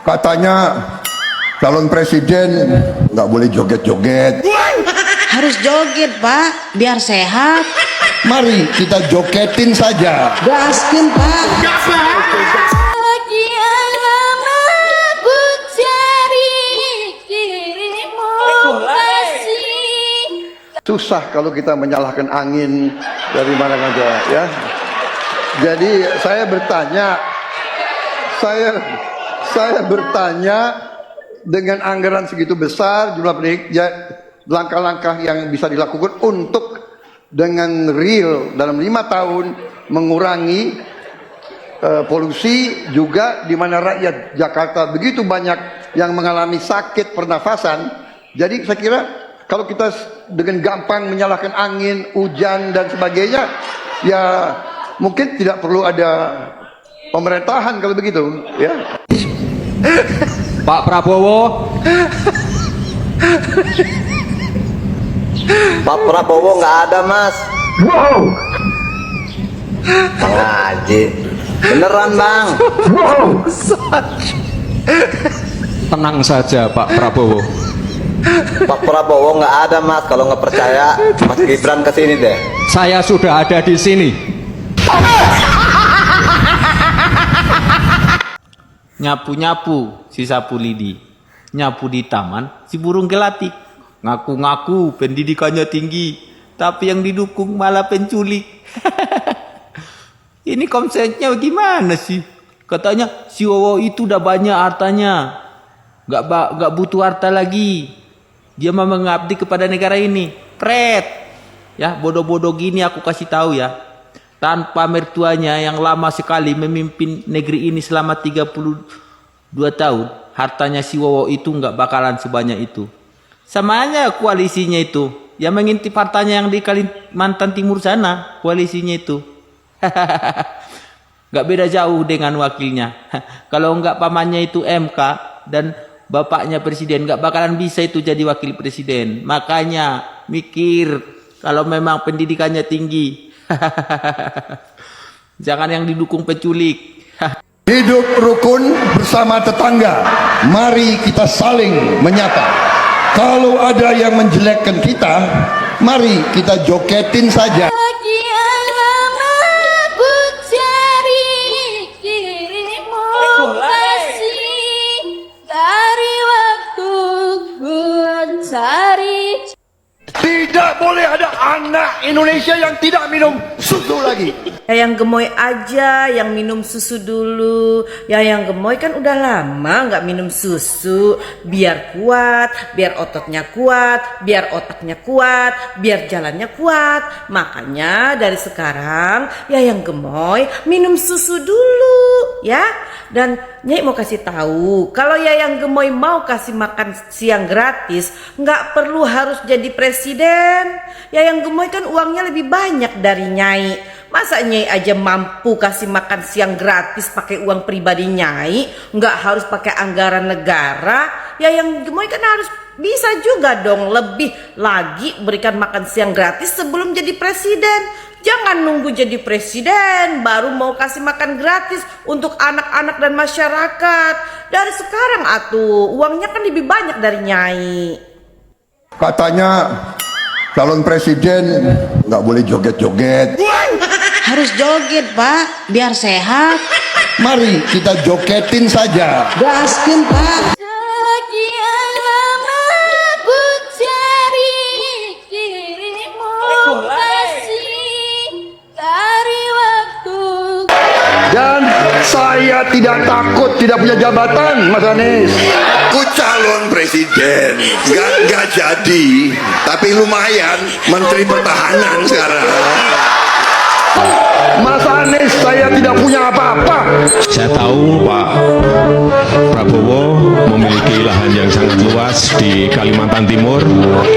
Katanya calon presiden nggak boleh joget-joget. Harus joget, Pak, biar sehat. Mari kita jogetin saja. Gaskin, Pak. Susah kalau kita menyalahkan angin dari mana saja, ya. Jadi saya bertanya dengan anggaran segitu besar jumlah langkah-langkah yang bisa dilakukan untuk dengan real dalam 5 tahun mengurangi polusi, juga di mana rakyat Jakarta begitu banyak yang mengalami sakit pernafasan. Jadi saya kira kalau kita dengan gampang menyalahkan angin, hujan dan sebagainya, ya mungkin tidak perlu ada pemerintahan kalau begitu, ya. Pak Prabowo. Pak Prabowo nggak ada, Mas. Wow. Bang Haji, beneran Bang. Wow. Tenang saja Pak Prabowo. Pak Prabowo nggak ada, Mas. Kalau nggak percaya, Mas Gibran kesini deh. Saya sudah ada di sini. Nyapu-nyapu si sapu lidi, nyapu di taman si burung gelatik, ngaku-ngaku pendidikannya tinggi, tapi yang didukung malah penculik. Ini konsepnya gimana sih? Katanya si Wowo itu udah banyak hartanya, nggak butuh harta lagi, dia mau mengabdi kepada negara ini. Pret, ya bodoh-bodoh gini aku kasih tahu ya. Tanpa mertuanya yang lama sekali memimpin negeri ini selama 32 tahun, hartanya si Wowo itu nggak bakalan sebanyak itu. Samanya koalisinya itu, yang mengintip hartanya yang di Kalimantan Timur sana, koalisinya itu. Nggak beda jauh dengan wakilnya. Kalau nggak pamannya itu MK dan bapaknya presiden, nggak bakalan bisa itu jadi wakil presiden. Makanya mikir kalau memang pendidikannya tinggi. Jangan yang didukung penculik. Hidup rukun bersama tetangga. Mari kita saling menyapa. Kalau ada yang menjelekkan kita, mari kita jogetin saja. Tidak boleh ada anak Indonesia yang tidak minum susu lagi. Ya yang gemoy aja, yang minum susu dulu. Ya yang gemoy kan udah lama nggak minum susu. Biar kuat, biar ototnya kuat, biar otaknya kuat, biar jalannya kuat. Makanya dari sekarang ya yang gemoy minum susu dulu, ya. Dan Nyai mau kasih tahu, kalau Yayang Gemoy mau kasih makan siang gratis, nggak perlu harus jadi presiden. Yayang Gemoy kan uangnya lebih banyak dari Nyai. Masa Nyai aja mampu kasih makan siang gratis pakai uang pribadi Nyai, nggak harus pakai anggaran negara. Yayang Gemoy kan harus bisa juga dong lebih lagi berikan makan siang gratis sebelum jadi presiden. Jangan nunggu jadi presiden baru mau kasih makan gratis untuk anak-anak dan masyarakat. Dari sekarang atuh, uangnya kan lebih banyak dari Nyai. Katanya calon presiden nggak boleh joget-joget. Harus joget, Pak, biar sehat. Mari kita jogetin saja. Gaskin, Pak. Dan saya tidak takut tidak punya jabatan, Mas Anies. Aku calon presiden, nggak jadi, tapi lumayan menteri pertahanan sekarang. Mas Anies, saya tidak punya apa-apa. Saya tahu Pak Prabowo memiliki lahan yang sangat luas di Kalimantan Timur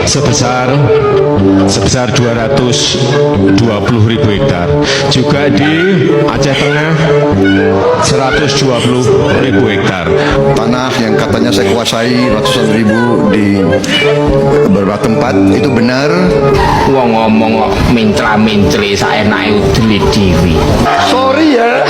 sebesar 220.000 hektar. Juga di Aceh Tengah 120.000 hektar. Tanah yang katanya saya kuasai ratusan ribu di beberapa tempat, itu benar. Wong ngomong kok mintra-mintri saenake udeli dhewe. Sorry ya.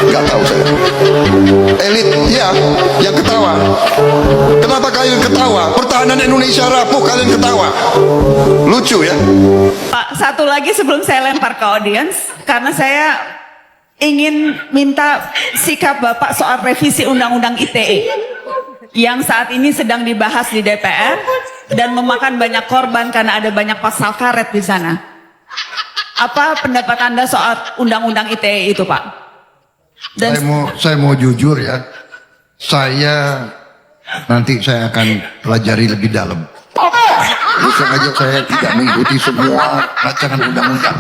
Nggak tahu saya. Elit, ya, yang ketawa. Kenapa kalian ketawa? Pertahanan Indonesia rapuh, kalian ketawa. Lucu ya. Pak, satu lagi sebelum saya lempar ke audiens, karena saya ingin minta sikap Bapak soal revisi Undang-Undang ITE yang saat ini sedang dibahas di DPR dan memakan banyak korban karena ada banyak pasal karet di sana. Apa pendapat Anda soal Undang-Undang ITE itu, Pak? Dan Saya mau jujur ya. Nanti saya akan pelajari lebih dalam. Terus sengaja saya tidak mengikuti semua rancangan undang-undang.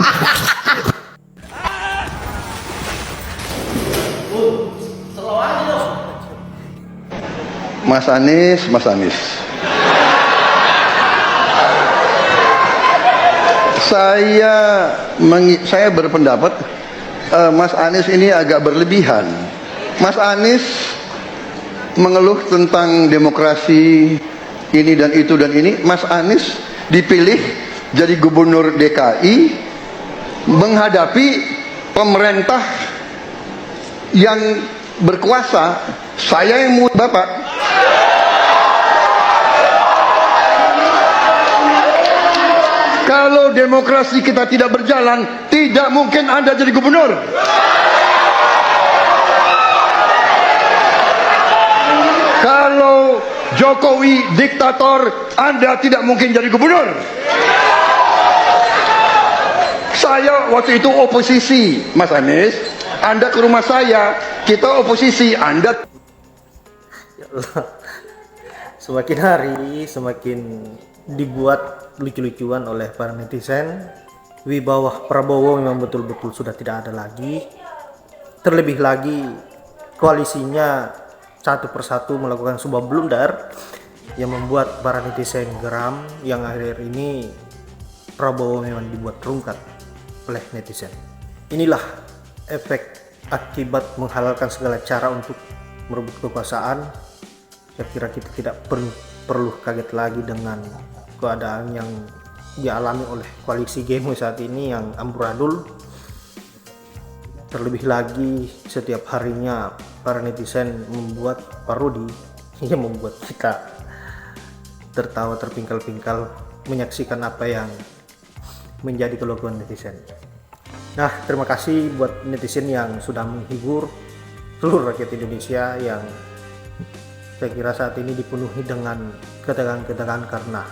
Mas Anies. Saya berpendapat Mas Anies ini agak berlebihan. Mas Anies mengeluh tentang demokrasi ini dan itu dan ini. Mas Anies dipilih jadi gubernur DKI menghadapi pemerintah yang berkuasa. Saya yang mau Bapak. Kalau demokrasi kita tidak berjalan, tidak mungkin Anda jadi gubernur. Kalau Jokowi diktator, Anda tidak mungkin jadi gubernur. Saya waktu itu oposisi, Mas Anies. Anda ke rumah saya, kita oposisi, Anda. Semakin hari semakin dibuat lucu-lucuan oleh para netizen. Wibawa Prabowo memang betul-betul sudah tidak ada lagi. Terlebih lagi koalisinya satu persatu melakukan sebuah blunder yang membuat para netizen geram, yang akhir ini Prabowo memang dibuat terungkat oleh netizen. Inilah efek akibat menghalalkan segala cara untuk merebut kekuasaan. Saya kira kita tidak perlu kaget lagi dengan keadaan yang dialami oleh koalisi Gemo saat ini yang amburadul. Terlebih lagi setiap harinya para netizen membuat parodi yang membuat kita tertawa terpingkal-pingkal menyaksikan apa yang menjadi kelakuan netizen. Nah, terima kasih buat netizen yang sudah menghibur seluruh rakyat Indonesia yang saya kira saat ini dipenuhi dengan ketegangan-ketegangan karena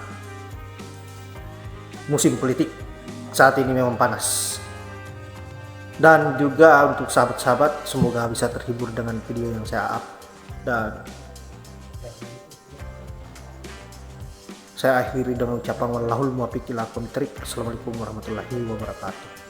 musim politik saat ini memang panas. Dan juga untuk sahabat-sahabat, semoga bisa terhibur dengan video yang saya up. Dan saya akhiri dengan ucapan wallahul muwaffiq ila aqwamit thoriq. Assalamualaikum warahmatullahi wabarakatuh.